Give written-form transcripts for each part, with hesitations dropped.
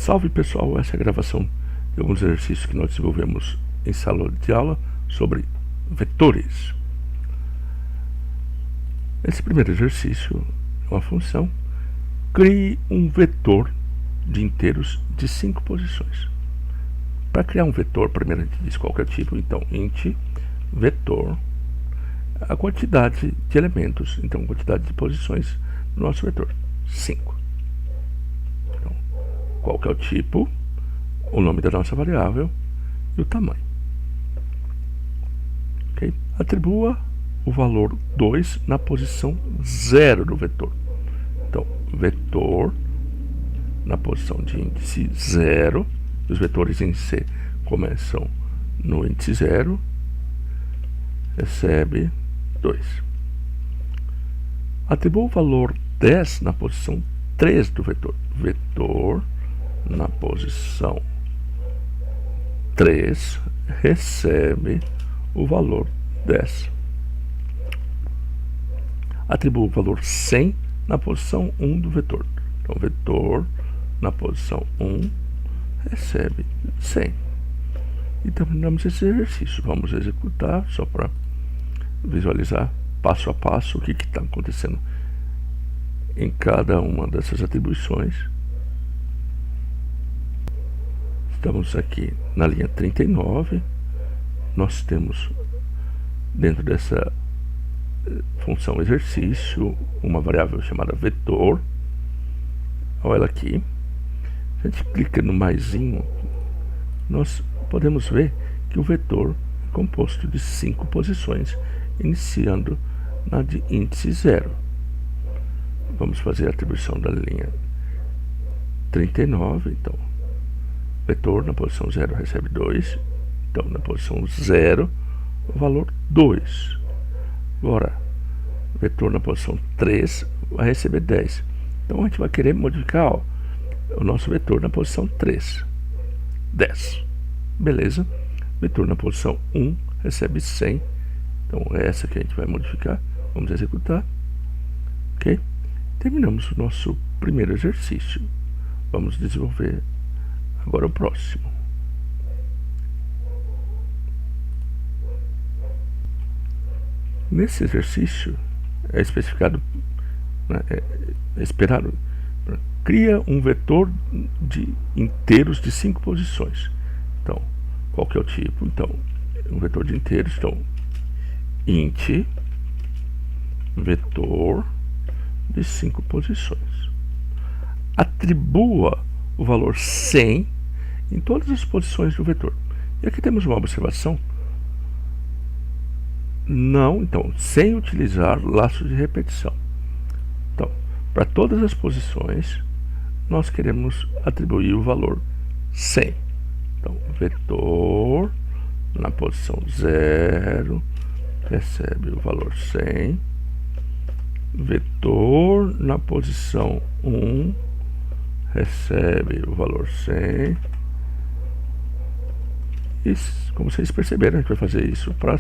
Salve pessoal, essa é a gravação de alguns exercícios que nós desenvolvemos em sala de aula sobre vetores. Esse primeiro exercício é uma função. Crie um vetor de inteiros de 5 posições. Para criar um vetor, primeiro a gente diz qual que é o tipo, então int vetor, a quantidade de elementos, então a quantidade de posições do nosso vetor, 5. Então, qual que é o tipo, o nome da nossa variável e o tamanho. Okay? Atribua o valor 2 na posição 0 do vetor. Então, vetor na posição de índice 0, os vetores em C começam no índice 0, recebe 2. Atribua o valor 10 na posição 3 do vetor. Vetor na posição 3 recebe o valor 10. Atribua o valor 100 na posição 1 do vetor. Então, vetor na posição 1 recebe 100. E terminamos esse exercício. Vamos executar só para visualizar passo a passo o que está acontecendo em cada uma dessas atribuições. Estamos aqui na linha 39. Nós temos dentro dessa função exercício uma variável chamada vetor. Olha ela aqui. Se a gente clica no maisinho, nós podemos ver que o vetor é composto de 5 posições, iniciando na de índice 0. Vamos fazer a atribuição da linha 39. Então, vetor na posição 0 recebe 2. Então, na posição 0, o valor 2. Agora, vetor na posição 3 vai receber 10. Então, a gente vai querer modificar o nosso vetor na posição 3. 10. Beleza? Vetor na posição 1 recebe 100. Então, é essa que a gente vai modificar. Vamos executar. Ok? Terminamos o nosso primeiro exercício. Vamos desenvolver agora o próximo. Nesse exercício é especificado, é esperado, cria um vetor de inteiros de 5 posições. Então, qual que é o tipo? Então, um vetor de inteiros, então, int vetor de 5 posições. Atribua o valor 100 em todas as posições do vetor. E aqui temos uma observação. Não, então, sem utilizar laço de repetição. Então, para todas as posições, nós queremos atribuir o valor 100. Então, vetor na posição 0 recebe o valor 100. Vetor na posição 1 recebe o valor 100. E, como vocês perceberam, a gente vai fazer isso para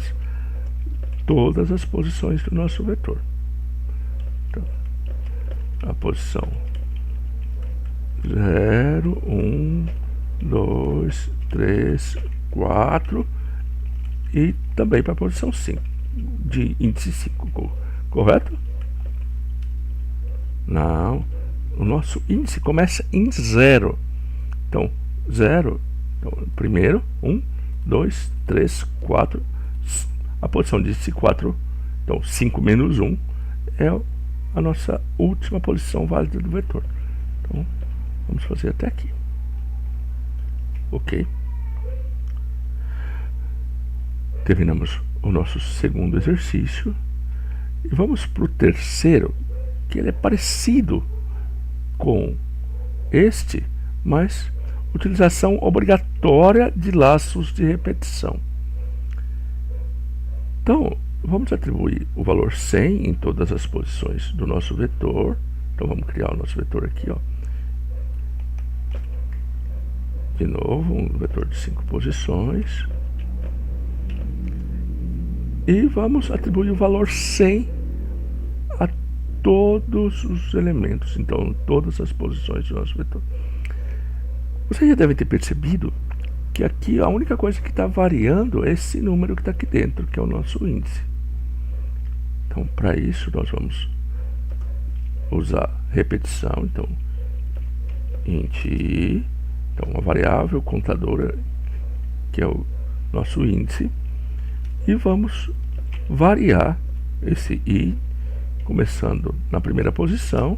todas as posições do nosso vetor. Então, a posição 0, 1, 2, 3, 4 e também para a posição 5, de índice 5, correto? Não, o nosso índice começa em 0. Então, 0, então, primeiro, 1, 2, 3, 4, a posição de índice 4, então 5 menos 1 é a nossa última posição válida do vetor. Então, vamos fazer até aqui. Ok? Terminamos o nosso segundo exercício e vamos para o terceiro, que ele é parecido com este, mas utilização obrigatória de laços de repetição. Então, vamos atribuir o valor 100 em todas as posições do nosso vetor. Então, vamos criar o nosso vetor aqui, ó. De novo, um vetor de 5 posições. E vamos atribuir o valor 100 a todos os elementos, então, todas as posições do nosso vetor. Você já deve ter percebido que aqui a única coisa que está variando é esse número que está aqui dentro, que é o nosso índice. Então, para isso, nós vamos usar repetição. Então, int i, então uma variável contadora, que é o nosso índice, e vamos variar esse i, começando na primeira posição.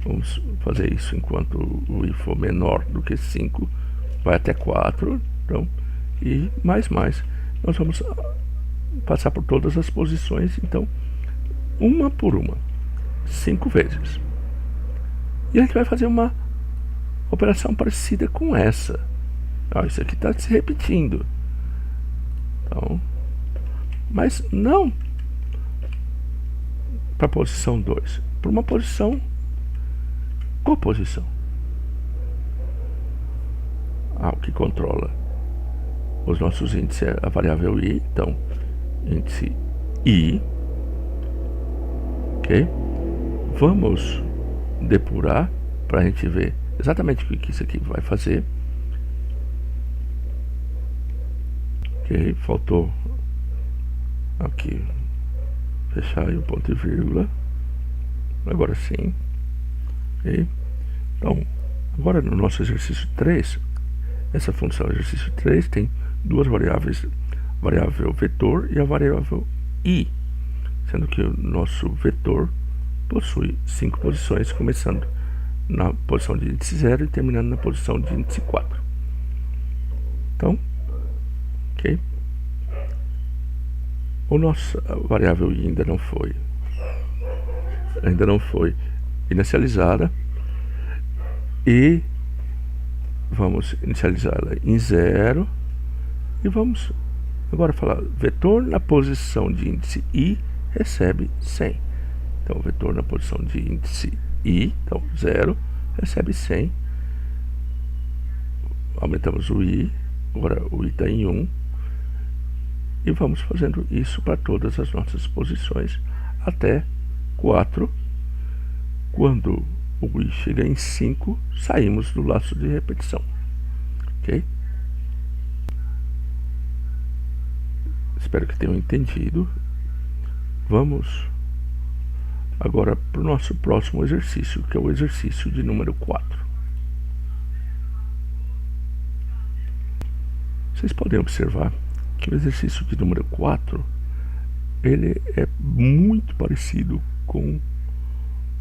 Vamos fazer isso enquanto o i for menor do que 5, vai até 4, então, e mais. Nós vamos passar por todas as posições, então, uma por uma, 5 vezes. E a gente vai fazer uma operação parecida com essa. Isso aqui está se repetindo. Então, mas não para a posição 2, para uma posição. Qual posição? O que controla os nossos índices é a variável i. Então, índice i. Ok? Vamos depurar para a gente ver exatamente o que isso aqui vai fazer. Ok? Faltou aqui fechar aí o ponto e vírgula. Agora sim. Ok? Então, agora no nosso exercício 3, essa função exercício 3 tem duas variáveis, variável vetor e a variável i, sendo que o nosso vetor possui 5 posições, começando na posição de índice 0 e terminando na posição de índice 4. Então, ok? A nossa variável i ainda não foi inicializada, e vamos inicializá-la em 0 e vamos agora falar vetor na posição de índice i recebe 100. Então, vetor na posição de índice i, então 0, recebe 100. Aumentamos o i, agora o i está em 1, e vamos fazendo isso para todas as nossas posições até 4. Quando o i chega em 5, saímos do laço de repetição. Ok? Espero que tenham entendido. Vamos agora para o nosso próximo exercício, que é o exercício de número 4. Vocês podem observar que o exercício de número 4 ele é muito parecido com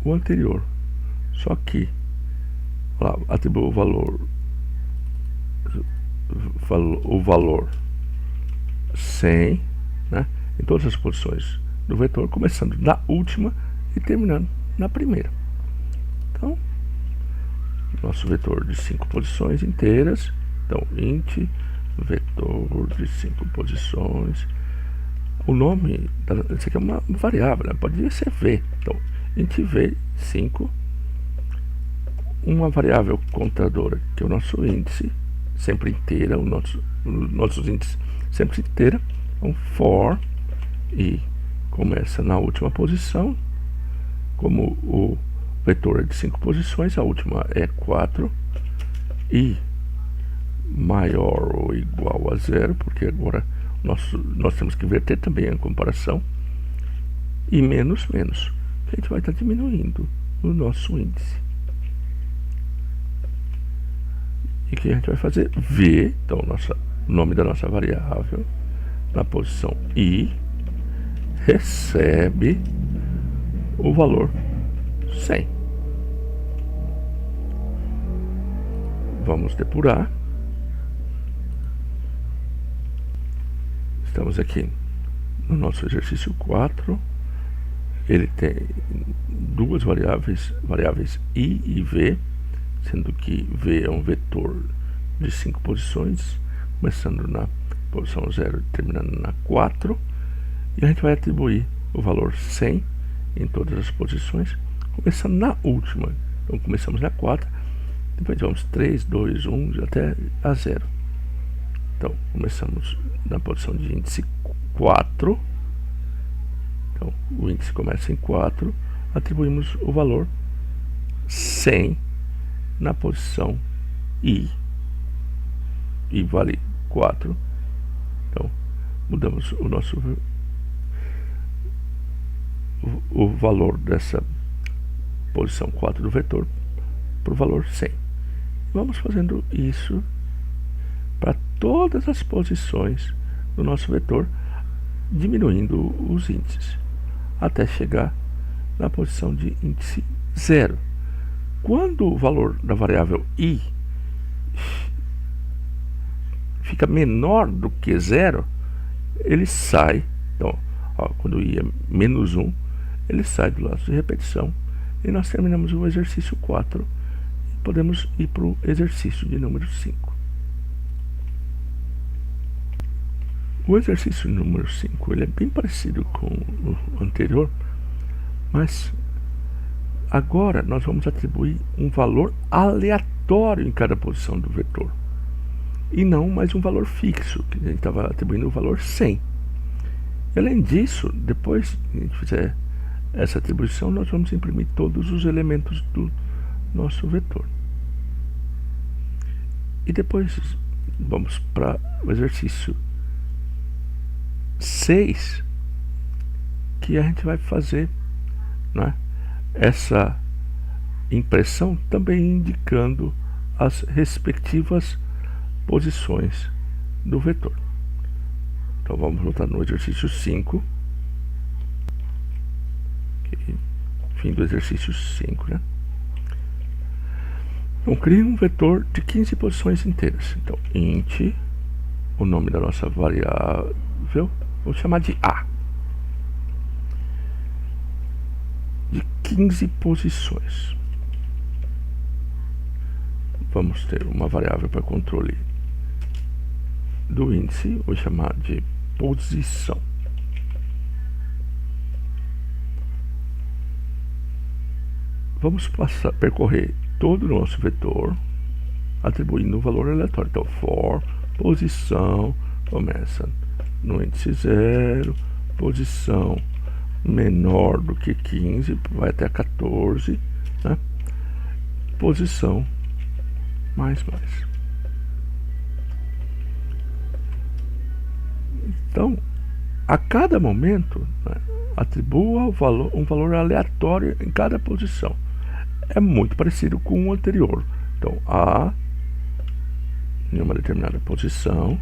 o anterior, só que lá, atribui o valor 100, né, em todas as posições do vetor, começando na última e terminando na primeira. Então, nosso vetor de 5 posições inteiras. Então, int vetor de 5 posições. O nome, isso aqui é uma variável, né? Pode ser v. Então, int v5, uma variável contadora, que é o nosso índice, sempre inteira, nossos índices sempre inteira. Então, for, e começa na última posição, como o vetor é de 5 posições, a última é 4, e maior ou igual a 0, porque agora nós temos que inverter também a comparação, e menos, que a gente vai estar diminuindo o nosso índice. E que a gente vai fazer? V, então o nome da nossa variável, na posição i, recebe o valor 100. Vamos depurar. Estamos aqui no nosso exercício 4. Ele tem duas variáveis i e v, sendo que v é um vetor de 5 posições, começando na posição 0 e terminando na 4. E a gente vai atribuir o valor 100 em todas as posições, começando na última. Então, começamos na 4, depois vamos 3, 2, 1, até a 0. Então, começamos na posição de índice 4. Então, o índice começa em 4. Atribuímos o valor 100 na posição i vale 4. Então mudamos o valor dessa posição 4 do vetor para o valor 100. Vamos fazendo isso para todas as posições do nosso vetor, diminuindo os índices até chegar na posição de índice 0. Quando o valor da variável i fica menor do que 0, ele sai. Então, ó, quando i é menos 1, ele sai do laço de repetição e nós terminamos o exercício 4 e podemos ir para o exercício de número 5. O exercício número 5 ele é bem parecido com o anterior, mas agora nós vamos atribuir um valor aleatório em cada posição do vetor e não mais um valor fixo, que a gente estava atribuindo o valor 100. Além disso, depois que a gente fizer essa atribuição, nós vamos imprimir todos os elementos do nosso vetor. E depois vamos para o exercício 6, que a gente vai fazer, né, essa impressão também indicando as respectivas posições do vetor. Então vamos voltar no exercício 5. Fim do exercício 5, né? Então crie um vetor de 15 posições inteiras. Então int, o nome da nossa variável, vou chamar de A, de 15 posições. Vamos ter uma variável para controle do índice, vou chamar de posição. Vamos percorrer todo o nosso vetor atribuindo um valor aleatório. Então for posição começa no índice 0, posição menor do que 15, vai até 14, né? Posição mais. Então, a cada momento, né, atribua um valor aleatório em cada posição. É muito parecido com o anterior. Então, A em uma determinada posição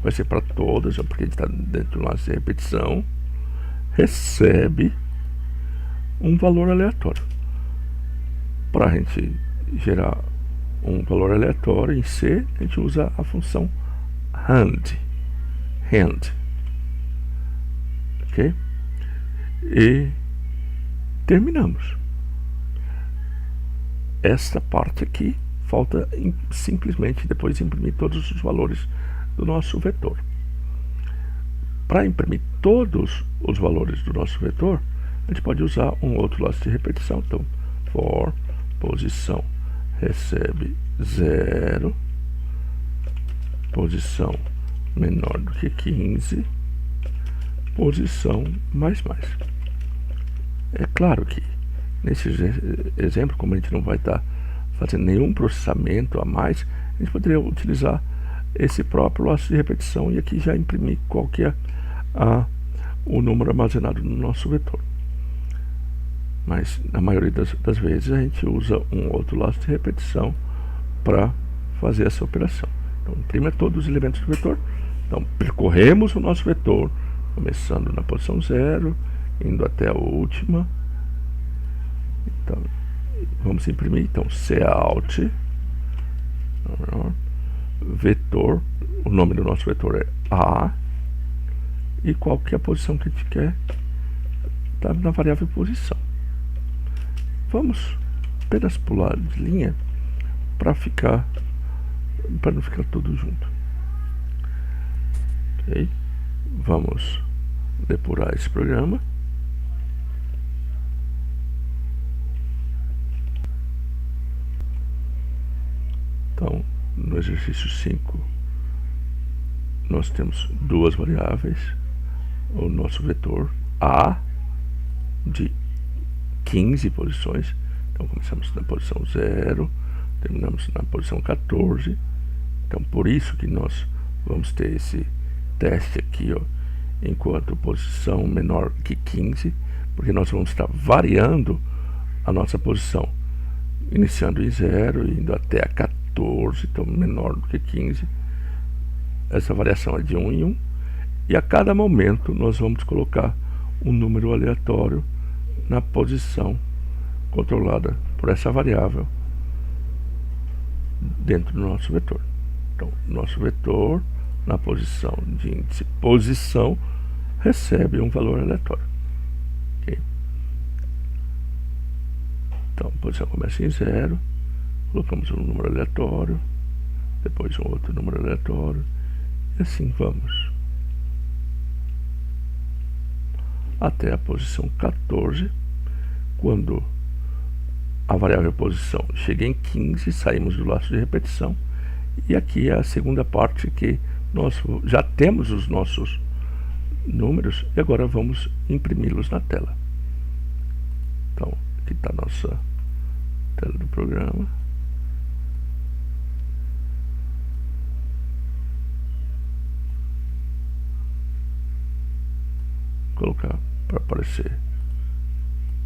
vai ser para todas, porque a gente está dentro do laço de repetição, recebe um valor aleatório. Para a gente gerar um valor aleatório em C, a gente usa a função hand. Ok? E terminamos. Esta parte aqui falta simplesmente depois imprimir todos os valores do nosso vetor. Para imprimir todos os valores do nosso vetor, a gente pode usar um outro laço de repetição. Então, for posição recebe 0, posição menor do que 15, posição mais. É claro que nesse exemplo, como a gente não vai estar fazendo nenhum processamento a mais, a gente poderia utilizar esse próprio laço de repetição e aqui já imprimir qual que é o número armazenado no nosso vetor. Mas na maioria das vezes a gente usa um outro laço de repetição para fazer essa operação. Então imprima todos os elementos do vetor. Então percorremos o nosso vetor começando na posição 0, indo até a última. Então vamos imprimir. Então cout vetor, o nome do nosso vetor é A, e qual que é a posição que a gente quer, está na variável posição. Vamos apenas pular de linha para não ficar tudo junto. Ok, vamos depurar esse programa. Então, no exercício 5, nós temos duas variáveis. O nosso vetor A de 15 posições. Então, começamos na posição 0, terminamos na posição 14. Então, por isso que nós vamos ter esse teste aqui, ó, enquanto posição menor que 15, porque nós vamos estar variando a nossa posição, iniciando em 0 e indo até a 14, então menor do que 15. Essa variação é de 1 em 1, e a cada momento nós vamos colocar um número aleatório na posição controlada por essa variável dentro do nosso vetor. Então, nosso vetor na posição de índice posição recebe um valor aleatório. Okay? Então, a posição começa em 0, colocamos um número aleatório, depois um outro número aleatório, e assim vamos até a posição 14. Quando a variável posição chega em 15, saímos do laço de repetição, e aqui é a segunda parte que nós já temos os nossos números e agora vamos imprimi-los na tela. Então, aqui está a nossa tela do programa. Vou colocar para aparecer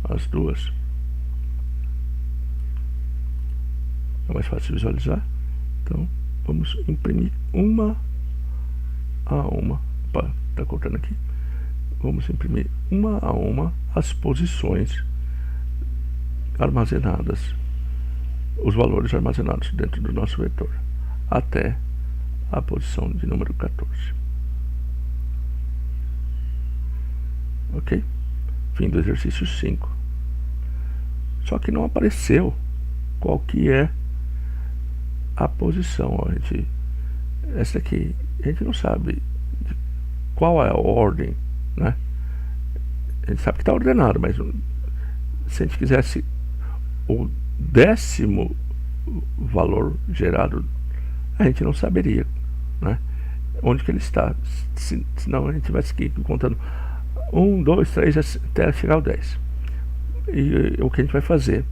as duas. É mais fácil visualizar. Então, vamos imprimir uma a uma. Opa, está cortando aqui. Vamos imprimir uma a uma as posições armazenadas, os valores armazenados dentro do nosso vetor, até a posição de número 14. Ok? Fim do exercício 5. Só que não apareceu qual que é a posição. Ó, essa aqui, a gente não sabe qual é a ordem, né? A gente sabe que está ordenado, mas se a gente quisesse o 10º valor gerado, a gente não saberia, né, onde que ele está. Senão a gente vai seguir contando 1, 2, 3 até chegar ao 10. E o que a gente vai fazer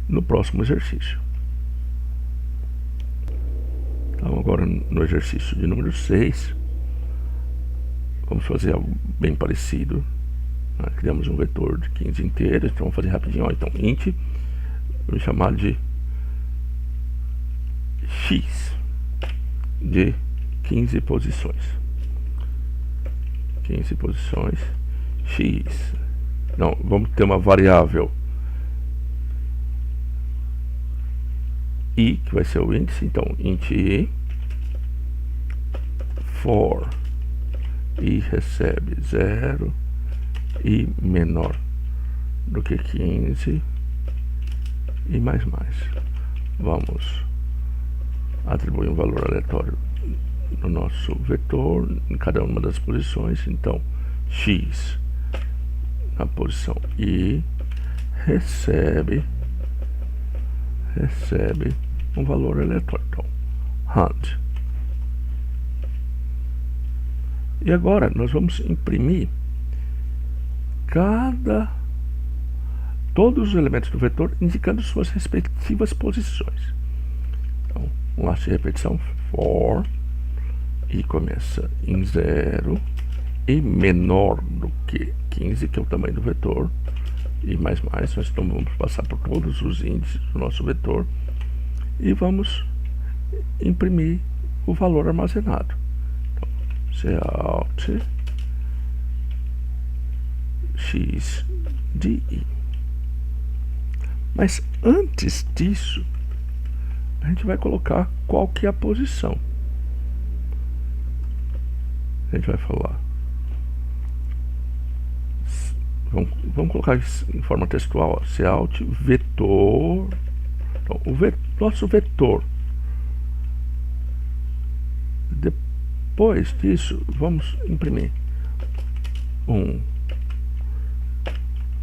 no próximo exercício. Então, agora no exercício de número 6, vamos fazer algo bem parecido. Criamos um vetor de 15 inteiros, então vamos fazer rapidinho. Ó, então, int, vamos chamar de x, de 15 posições. 15 posições, x. Não, vamos ter uma variável i, que vai ser o índice. Então, int i for i recebe 0 e menor do que 15 e mais. Vamos atribuir um valor aleatório no nosso vetor em cada uma das posições. Então, x na posição i recebe um valor aleatório. Então, rand. E agora nós vamos imprimir todos os elementos do vetor indicando suas respectivas posições. Então, um laço de repetição for i começa em 0 e menor do que 15, que é o tamanho do vetor, e mais. Nós então vamos passar por todos os índices do nosso vetor e vamos imprimir o valor armazenado. Então, cout x de i. Mas antes disso, a gente vai colocar qual que é a posição. A gente vai falar, vamos colocar isso em forma textual, cout vetor. Então, nosso vetor. Depois disso, vamos imprimir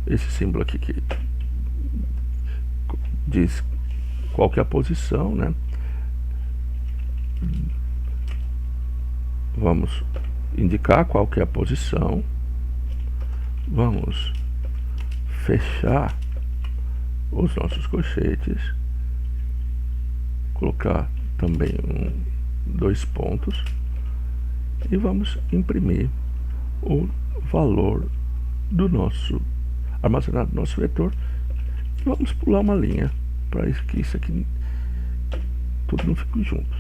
esse símbolo aqui que diz qual que é a posição, né? Vamos indicar qual que é a posição. Vamos fechar os nossos colchetes colocar também dois pontos e vamos imprimir o valor do nosso armazenado no nosso vetor e vamos pular uma linha para que isso aqui tudo não fique junto.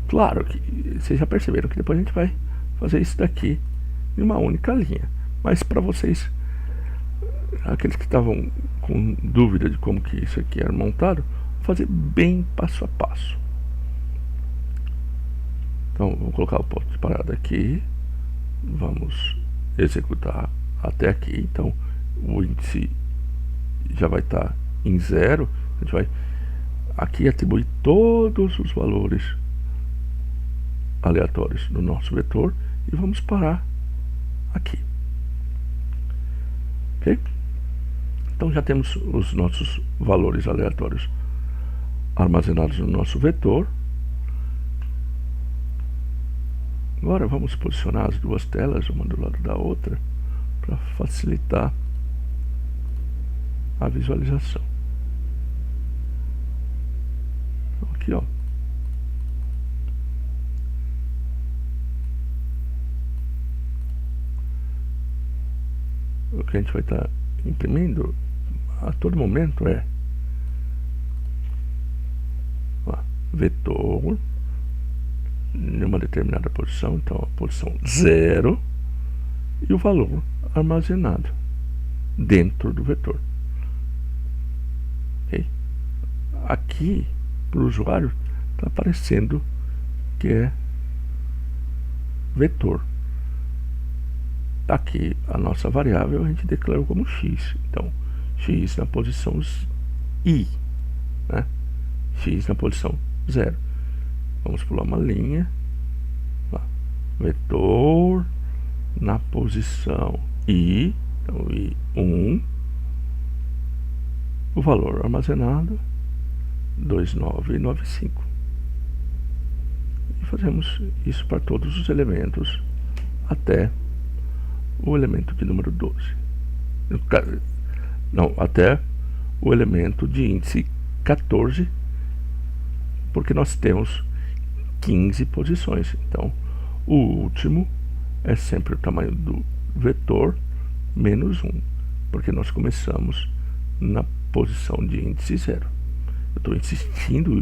Claro que vocês já perceberam que depois a gente vai fazer isso daqui em uma única linha, mas para vocês, aqueles que estavam com dúvida de como que isso aqui era montado, vou fazer bem passo a passo. Então vamos colocar o ponto de parada aqui, vamos executar até aqui. Então o índice já vai estar em 0. A gente vai aqui atribuir todos os valores aleatórios no nosso vetor e vamos parar aqui. Ok? Então já temos os nossos valores aleatórios armazenados no nosso vetor. Agora vamos posicionar as duas telas, uma do lado da outra, para facilitar a visualização. Então, aqui, ó. O que a gente vai estar imprimindo a todo momento é vetor em uma determinada posição, então a posição 0 e o valor armazenado dentro do vetor. Okay? Aqui para o usuário está aparecendo que é vetor. Aqui a nossa variável a gente declarou como x, então x na posição i, né? X na posição 0. Vamos pular uma linha, vetor na posição i, então i1, o valor armazenado 2995. E fazemos isso para todos os elementos até o elemento de número 12. Não, até o elemento de índice 14, porque nós temos 15 posições. Então, o último é sempre o tamanho do vetor menos 1, porque nós começamos na posição de índice 0. Eu estou insistindo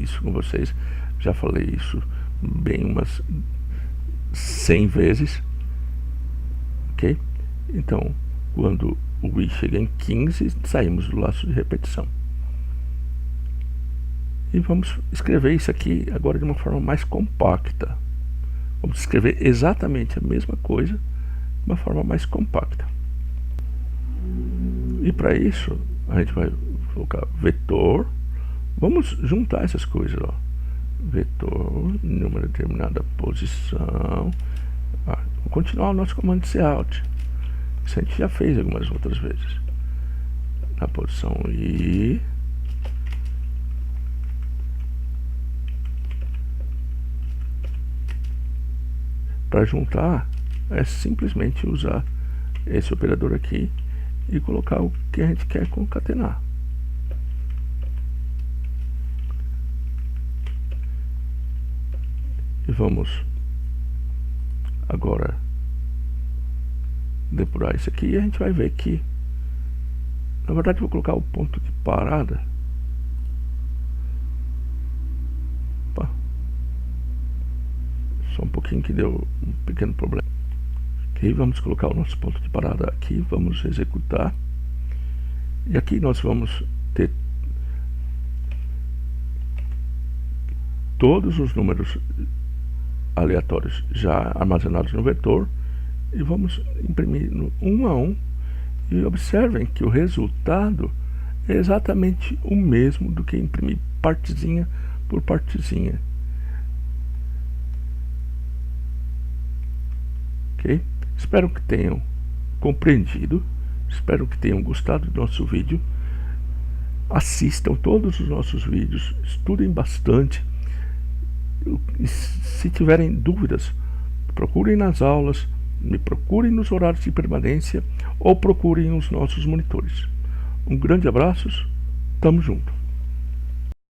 isso com vocês, já falei isso bem umas 100 vezes. Ok? Então, quando o i chega em 15, saímos do laço de repetição. E vamos escrever isso aqui agora de uma forma mais compacta. Vamos escrever exatamente a mesma coisa de uma forma mais compacta. E para isso, a gente vai colocar vetor. Vamos juntar essas coisas, ó. Vetor em uma determinada posição. Vou continuar o nosso comando cout. Isso a gente já fez algumas outras vezes. Na posição i. Para juntar, é simplesmente usar esse operador aqui e colocar o que a gente quer concatenar. E vamos agora depurar isso aqui e a gente vai ver que, na verdade, vou colocar o ponto de parada. Opa. Só um pouquinho que deu um pequeno problema. Ok, vamos colocar o nosso ponto de parada aqui, vamos executar. E aqui nós vamos ter todos os números aleatórios já armazenados no vetor e vamos imprimir no 1 a 1 e observem que o resultado é exatamente o mesmo do que imprimir partezinha por partezinha. Ok? Espero que tenham compreendido, espero que tenham gostado do nosso vídeo. Assistam todos os nossos vídeos, estudem bastante. E se tiverem dúvidas, procurem nas aulas, me procurem nos horários de permanência ou procurem os nossos monitores. Um grande abraço, tamo junto.